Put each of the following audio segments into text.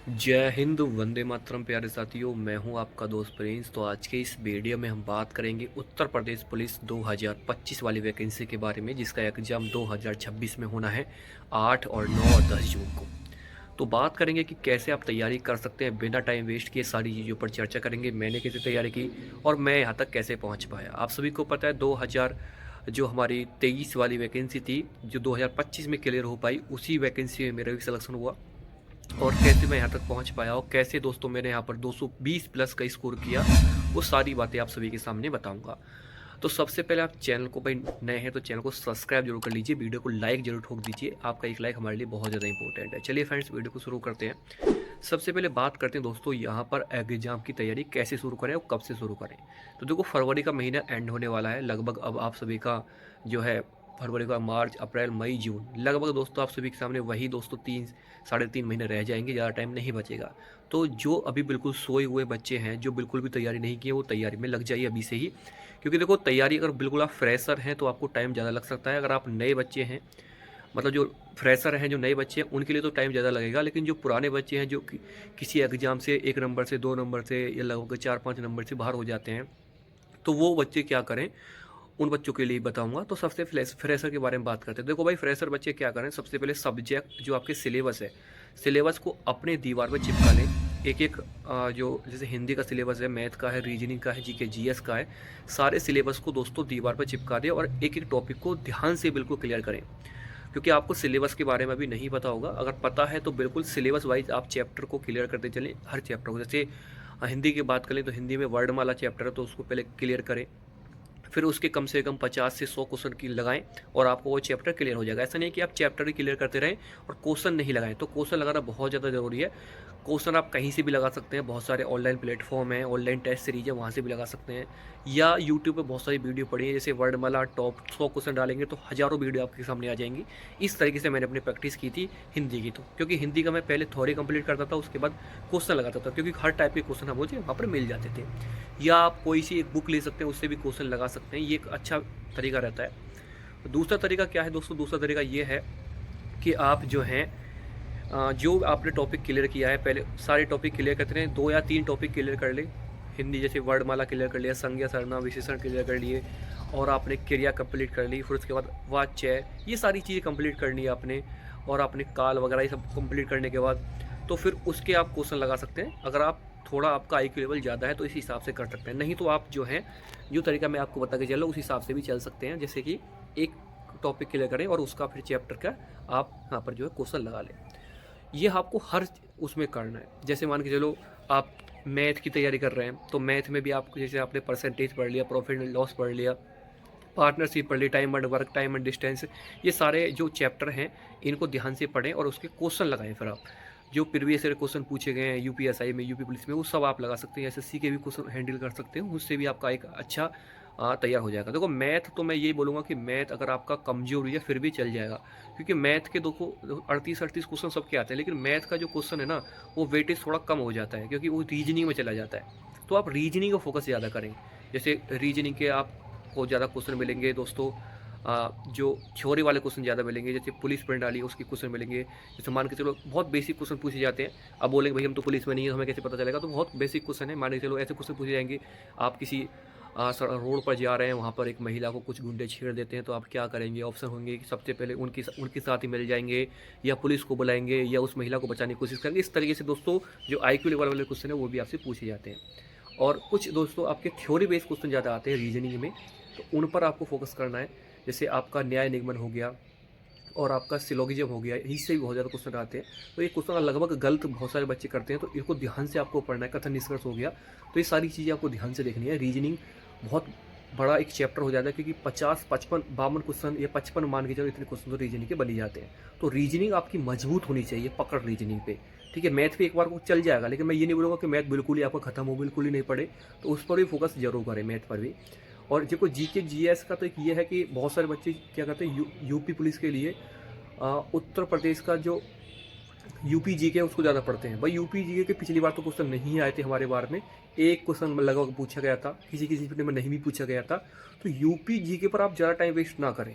जय हिंद, वंदे मातरम। प्यारे साथियों, मैं हूं आपका दोस्त प्रिंस। तो आज के इस वीडियो में हम बात करेंगे उत्तर प्रदेश पुलिस 2025 वाली वैकेंसी के बारे में, जिसका एग्ज़ाम 2026 में होना है 8 और 9 और 10 जून को। तो बात करेंगे कि कैसे आप तैयारी कर सकते हैं बिना टाइम वेस्ट किए। सारी चीज़ों पर चर्चा करेंगे, मैंने कैसे तैयारी की और मैं यहाँ तक कैसे पहुँच पाया। आप सभी को पता है 2000 जो हमारी 23 वाली वैकेंसी थी, जो 2025 में क्लियर हो पाई, उसी वैकेंसी में मेरा भी सिलेक्शन हुआ। और कैसे मैं यहाँ तक पहुँच पाया और कैसे दोस्तों मैंने यहाँ पर 220 प्लस का स्कोर किया, वो सारी बातें आप सभी के सामने बताऊंगा। तो सबसे पहले आप चैनल को, भाई नए हैं तो चैनल को सब्सक्राइब जरूर कर लीजिए, वीडियो को लाइक जरूर ठोक दीजिए। आपका एक लाइक हमारे लिए बहुत ज़्यादा इंपॉर्टेंट है। चलिए फ्रेंड्स, वीडियो को शुरू करते हैं। सबसे पहले बात करते हैं दोस्तों, यहाँ पर एग्जाम की तैयारी कैसे शुरू करें और कब से शुरू करें। तो देखो, फरवरी का महीना एंड होने वाला है लगभग। अब आप सभी का जो है फरवरी का मार्च, अप्रैल, मई, जून, लगभग दोस्तों आप सभी के सामने वही दोस्तों 3 साढ़े 3 महीने रह जाएंगे, ज़्यादा टाइम नहीं बचेगा। तो जो अभी बिल्कुल सोए हुए बच्चे हैं, जो बिल्कुल भी तैयारी नहीं किए, वो तैयारी में लग जाइए अभी से ही। क्योंकि देखो, तैयारी अगर बिल्कुल आप फ्रेशर हैं तो आपको टाइम ज़्यादा लग सकता है। अगर आप नए बच्चे हैं, मतलब जो फ्रेशर हैं, जो नए बच्चे हैं, उनके लिए तो टाइम ज़्यादा लगेगा। लेकिन जो पुराने बच्चे हैं, जो किसी एग्ज़ाम से 1 नंबर से, 2 नंबर से, या लगभग 4-5 नंबर से बाहर हो जाते हैं, तो वो बच्चे क्या करें, उन बच्चों के लिए बताऊंगा। तो सबसे फ्रेशर के बारे में बात करते हैं। देखो भाई, फ्रेशर बच्चे क्या करें, सबसे पहले सब्जेक्ट जो आपके सिलेबस है, सिलेबस को अपने दीवार पर चिपका लें। एक एक जो जैसे हिंदी का सिलेबस है, मैथ का है, रीजनिंग का है, जीके जीएस का है, सारे सिलेबस को दोस्तों दीवार पर चिपका दें और एक एक टॉपिक को ध्यान से बिल्कुल क्लियर करें। क्योंकि आपको सिलेबस के बारे में अभी नहीं पता होगा। अगर पता है तो बिल्कुल सिलेबस वाइज आप चैप्टर को क्लियर करते चलें, हर चैप्टर को। जैसे हिंदी की बात करें तो हिंदी में वर्णमाला चैप्टर है, तो उसको पहले क्लियर करें। फिर उसके कम से कम 50 से 100 क्वेश्चन की लगाएं और आपको वो चैप्टर क्लियर हो जाएगा। ऐसा नहीं कि आप चैप्टर ही क्लियर करते रहें और क्वेश्चन नहीं लगाएं। तो क्वेश्चन लगाना बहुत ज़्यादा ज़रूरी है। क्वेश्चन आप कहीं से भी लगा सकते हैं, बहुत सारे ऑनलाइन प्लेटफॉर्म हैं, ऑनलाइन टेस्ट सीरीज है, वहाँ से भी लगा सकते हैं। या यूट्यूब पे बहुत सारी वीडियो पड़ी है, जैसे वर्डमाला टॉप 100 क्वेश्चन डालेंगे तो हज़ारों वीडियो आपके सामने आ जाएंगी। इस तरीके से मैंने अपनी प्रैक्टिस की थी हिंदी की। तो क्योंकि हिंदी का मैं पहले थ्योरी कंप्लीट करता था, उसके बाद क्वेश्चन लगाता था, क्योंकि हर टाइप के क्वेश्चन मुझे वहाँ पर मिल जाते थे। या आप कोई सी एक बुक ले सकते हैं, उससे भी क्वेश्चन लगा सकते हैं। ये एक अच्छा तरीका रहता है। दूसरा तरीका क्या है दोस्तों, दूसरा तरीका ये है कि आप जो हैं जो आपने टॉपिक क्लियर किया है, पहले सारे टॉपिक क्लियर करते रहें। 2 या 3 टॉपिक क्लियर कर ले। हिंदी जैसे वर्णमाला क्लियर कर लिया, संज्ञा, सर्वनाम, विशेषण क्लियर कर लिए, और आपने क्रिया कंप्लीट कर ली। फिर उसके बाद वाच्य, ये सारी चीज़ें कंप्लीट करनी है आपने। और आपने काल वगैरह ये सब कंप्लीट करने के बाद तो फिर उसके आप क्वेश्चन लगा सकते हैं। अगर आप थोड़ा आपका IQ लेवल ज़्यादा है तो इस हिसाब से कर सकते हैं। नहीं तो आप जो है, जो तरीका मैं आपको बता के चल रहा हूँ, उस हिसाब से भी चल सकते हैं। जैसे कि एक टॉपिक क्लियर करें और उसका फिर चैप्टर का आप यहाँ पर जो है क्वेश्चन लगा लें। ये आपको हर उसमें करना है। जैसे मान के चलो आप मैथ की तैयारी कर रहे हैं, तो मैथ में भी आपको, जैसे आपने परसेंटेज पढ़ लिया, प्रॉफिट एंड लॉस पढ़ लिया, पार्टनरशिप पढ़ ली, time and work, time and distance, ये सारे जो चैप्टर हैं इनको ध्यान से पढ़ें और उसके क्वेश्चन लगाएं। फिर आप जो प्रीवियस ईयर क्वेश्चन पूछे गए हैं UPSI में, यूपी पुलिस में, वो सब आप लगा सकते हैं। SSC के भी क्वेश्चन हैंडल कर सकते हैं, उससे भी आपका एक अच्छा तैयार हो जाएगा। देखो मैथ तो मैं ये बोलूँगा कि मैथ अगर आपका कमजोर है फिर भी चल जाएगा। क्योंकि मैथ के देखो 38-38 क्वेश्चन सबके आते हैं, लेकिन मैथ का जो क्वेश्चन है ना, वो वेटेज थोड़ा कम हो जाता है, क्योंकि वो रीजनिंग में चला जाता है। तो आप रीजनिंग का फोकस ज़्यादा करें। जैसे रीजनिंग के आपको ज़्यादा क्वेश्चन मिलेंगे दोस्तों, जो थ्योरी वाले क्वेश्चन ज़्यादा मिलेंगे। जैसे पुलिस प्रणाली, उसके क्वेश्चन मिलेंगे। जैसे मान के चलो बहुत बेसिक क्वेश्चन पूछे जाते हैं। अब बोलेंगे भाई हम तो पुलिस में नहीं है, हमें कैसे पता चलेगा। तो बहुत बेसिक क्वेश्चन है, मान के चलो ऐसे क्वेश्चन पूछे जाएंगे। आप किसी रोड पर जा रहे हैं, वहाँ पर एक महिला को कुछ गुंडे छेड़ देते हैं, तो आप क्या करेंगे। ऑप्शन होंगे कि सबसे पहले उनके साथ ही मिल जाएंगे, या पुलिस को बुलाएंगे, या उस महिला को बचाने की कोशिश करेंगे। इस तरीके से दोस्तों जो IQ लेवल वाले क्वेश्चन है वो भी आपसे पूछे जाते हैं। और कुछ दोस्तों आपके थ्योरी बेस्ड क्वेश्चन ज़्यादा आते हैं रीजनिंग में, तो उन पर आपको फोकस करना है। जैसे आपका न्याय निगमन हो गया और आपका सिलोगिज्म हो गया, इससे भी बहुत ज़्यादा क्वेश्चन आते हैं। तो ये क्वेश्चन लगभग गलत बहुत सारे बच्चे करते हैं, तो इनको ध्यान से आपको पढ़ना है। कथन निष्कर्ष हो गया, तो ये सारी चीज़ें आपको ध्यान से देखनी है। रीजनिंग बहुत बड़ा एक चैप्टर हो जाता है, क्योंकि 50, 55, 52 क्वेश्चन या 55 मान के चलो, इतने क्वेश्चन तो रीजनिंग के बन ही जाते हैं। तो रीजनिंग आपकी मजबूत होनी चाहिए, पकड़ रीजनिंग पे। ठीक है, मैथ पे एक बार को चल जाएगा, लेकिन मैं ये नहीं बोलूँगा कि मैथ बिल्कुल ही आपका खत्म हो, बिल्कुल ही नहीं पढ़े। तो उस पर भी फोकस जरूर करें, मैथ पर भी। और देखो GK GS का तो एक ये है कि बहुत सारे बच्चे क्या करते हैं, यूपी पुलिस के लिए उत्तर प्रदेश का जो यूपी GK है उसको ज़्यादा पढ़ते हैं। भाई यूपी GK के पिछली बार तो क्वेश्चन नहीं आए थे हमारे बार में, एक क्वेश्चन लगभग पूछा गया था, किसी किसी में नहीं भी पूछा गया था। तो यूपी GK पर आप ज़्यादा टाइम वेस्ट ना करें।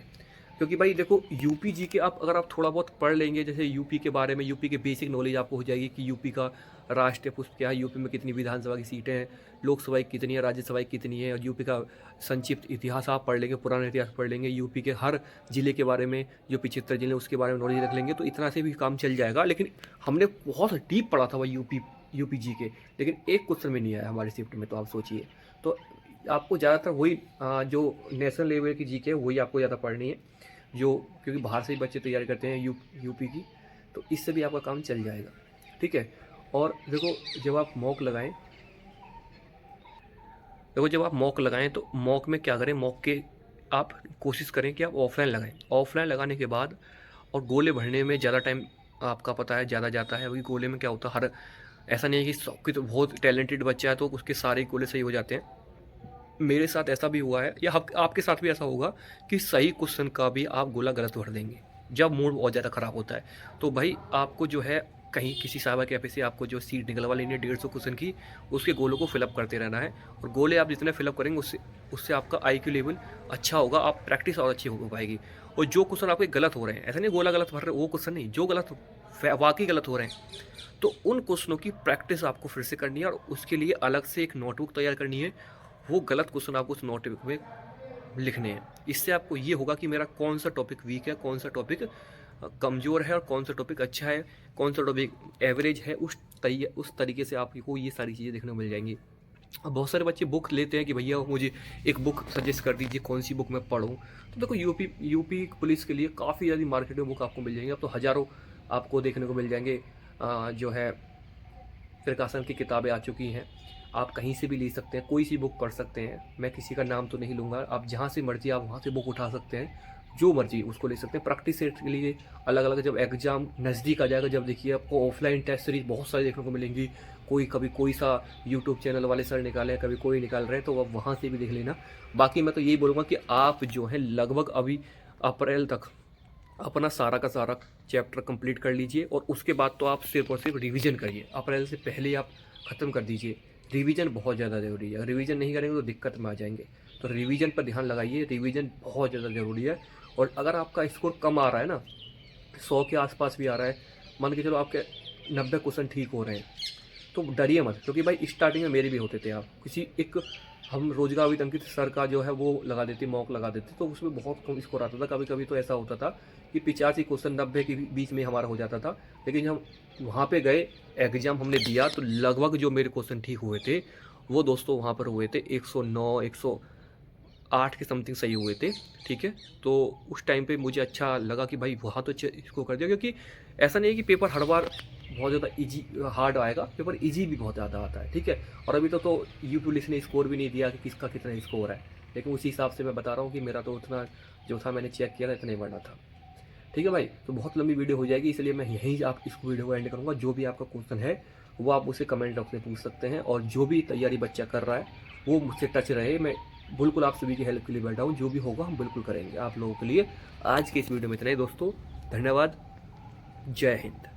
क्योंकि भाई देखो यूपी जी के आप अगर आप थोड़ा बहुत पढ़ लेंगे, जैसे यूपी के बारे में, यूपी के बेसिक नॉलेज आपको हो जाएगी कि यूपी का राष्ट्रीय पुष्प क्या है, यूपी में कितनी विधानसभा की सीटें हैं, लोकसभा की कितनी है, राज्यसभा की कितनी है, और यूपी का संक्षिप्त इतिहास आप पढ़ लेंगे, पुराना इतिहास पढ़ लेंगे, यूपी के हर जिले के बारे में, जो 75 जिले उसके बारे में नॉलेज रख लेंगे, तो इतना से भी काम चल जाएगा। लेकिन हमने बहुत डीप पढ़ा था भाई यूपी जी के, लेकिन एक क्वेश्चन में नहीं आया हमारे शिफ्ट में, तो आप सोचिए। तो आपको ज़्यादातर वही जो नेशनल लेवल की जी के वही आपको ज़्यादा पढ़नी है, जो क्योंकि बाहर से ही बच्चे तैयारी करते हैं यूपी की, तो इससे भी आपका काम चल जाएगा, ठीक है। और देखो जब आप मॉक लगाएं, तो मॉक में क्या करें, मॉक के आप कोशिश करें कि आप ऑफलाइन लगाएं। ऑफलाइन लगाने के बाद और गोले भरने में ज़्यादा टाइम आपका पता है ज़्यादा जाता है, वही गोले में क्या होता है, हर ऐसा नहीं है कि सबकी तो बहुत टैलेंटेड बच्चा है तो उसके सारे गोले सही हो जाते हैं। मेरे साथ ऐसा भी हुआ है, या आपके साथ भी ऐसा होगा कि सही क्वेश्चन का भी आप गोला गलत भर देंगे जब मूड बहुत ज़्यादा ख़राब होता है। तो भाई आपको जो है कहीं किसी साइबर कैफे से आपको जो सीट निकलवा लेनी है 150 क्वेश्चन की, उसके गोलों को फिलअप करते रहना है। और गोले आप जितने फिलअप करेंगे उससे आपका IQ लेवल अच्छा होगा, आप प्रैक्टिस और अच्छी हो पाएगी। और जो क्वेश्चन आपके गलत हो रहे हैं, ऐसा नहीं गोला गलत भर रहे वो क्वेश्चन नहीं, जो गलत वाकई गलत हो रहे हैं, तो उन क्वेश्चनों की प्रैक्टिस आपको फिर से करनी है, और उसके लिए अलग से एक नोटबुक तैयार करनी है। वो गलत क्वेश्चन आपको उस नोटबुक में लिखने हैं। इससे आपको ये होगा कि मेरा कौन सा टॉपिक वीक है, कौन सा टॉपिक कमज़ोर है, और कौन सा टॉपिक अच्छा है, कौन सा टॉपिक एवरेज है। उस तरीके से आपको ये सारी चीज़ें देखने को मिल जाएंगी। अब बहुत सारे बच्चे बुक लेते हैं कि भैया मुझे एक बुक सजेस्ट कर दीजिए, कौन सी बुक मैं पढूं। तो देखो यूपी पुलिस के लिए काफ़ी ज़्यादा मार्केट में बुक आपको मिल जाएंगे। अब तो हज़ारों आपको देखने को मिल जाएंगे। जो है प्रकाशन की किताबें आ चुकी हैं, आप कहीं से भी ले सकते हैं, कोई सी बुक पढ़ सकते हैं। मैं किसी का नाम तो नहीं लूँगा, आप जहाँ से मर्जी आप वहाँ से बुक उठा सकते हैं, जो मर्जी उसको ले सकते हैं। प्रैक्टिस सेट के लिए अलग अलग, जब एग्ज़ाम नज़दीक आ जाएगा, जब देखिए आपको ऑफलाइन टेस्ट सीरीज बहुत सारी देखने को मिलेंगी। कभी कोई सा यूट्यूब चैनल वाले सर निकाले हैं, कभी कोई निकाल रहे हैं, तो आप वहाँ से भी देख लेना। बाकी मैं तो यही बोलूँगा कि आप जो है लगभग अभी अप्रैल तक अपना सारा का सारा चैप्टर कंप्लीट कर लीजिए, और उसके बाद तो आप सिर्फ और सिर्फ रिवीजन करिए। अप्रैल से पहले आप ख़त्म कर दीजिए। रिवीजन बहुत ज़्यादा ज़रूरी है, अगर रिवीजन नहीं करेंगे तो दिक्कत में आ जाएंगे। तो रिवीजन पर ध्यान लगाइए, रिवीजन बहुत ज़्यादा ज़रूरी है। और अगर आपका स्कोर कम आ रहा है ना, 100 के आसपास भी आ रहा है, मान के चलो आपके 90 क्वेश्चन ठीक हो रहे हैं, तो डरिए मत। क्योंकि भाई स्टार्टिंग में मेरे भी होते थे, आप किसी एक हम रोजगार विद अंकित सर का जो है वो लगा देते, मॉक लगा देते, तो उसमें बहुत कम स्कोर आता था। कभी कभी तो ऐसा होता था कि 85 क्वेश्चन 90 के बीच में हमारा हो जाता था। लेकिन हम वहाँ पे गए, एग्ज़ाम हमने दिया, तो लगभग जो मेरे क्वेश्चन ठीक हुए थे वो दोस्तों वहाँ पर हुए थे 109 108 के समथिंग सही हुए थे, ठीक है। तो उस टाइम पे मुझे अच्छा लगा कि भाई वहाँ तो इसको कर दिया, क्योंकि ऐसा नहीं है कि पेपर हर बार बहुत ज़्यादा इजी हार्ड आएगा, पेपर इजी भी बहुत ज़्यादा आता है, ठीक है। और अभी तो यू पुलिस ने स्कोर भी नहीं दिया कि किसका कितना स्कोर है, लेकिन उसी हिसाब से मैं बता रहा हूँ कि मेरा तो उतना जो था मैंने चेक किया था इतना ही बढ़ा था, ठीक है भाई। तो बहुत लंबी वीडियो हो जाएगी, इसलिए मैं यहीं आप इस वीडियो को एंड करूँगा। जो भी आपका क्वेश्चन है वो आप मुझसे कमेंट बॉक्स में पूछ सकते हैं, और जो भी तैयारी बच्चा कर रहा है वो मुझसे टच रहे। मैं बिल्कुल आप सभी की हेल्प के लिए बैठा हूँ, जो भी होगा हम बिल्कुल करेंगे आप लोगों के लिए। आज के इस वीडियो में इतना ही दोस्तों, धन्यवाद, जय हिंद।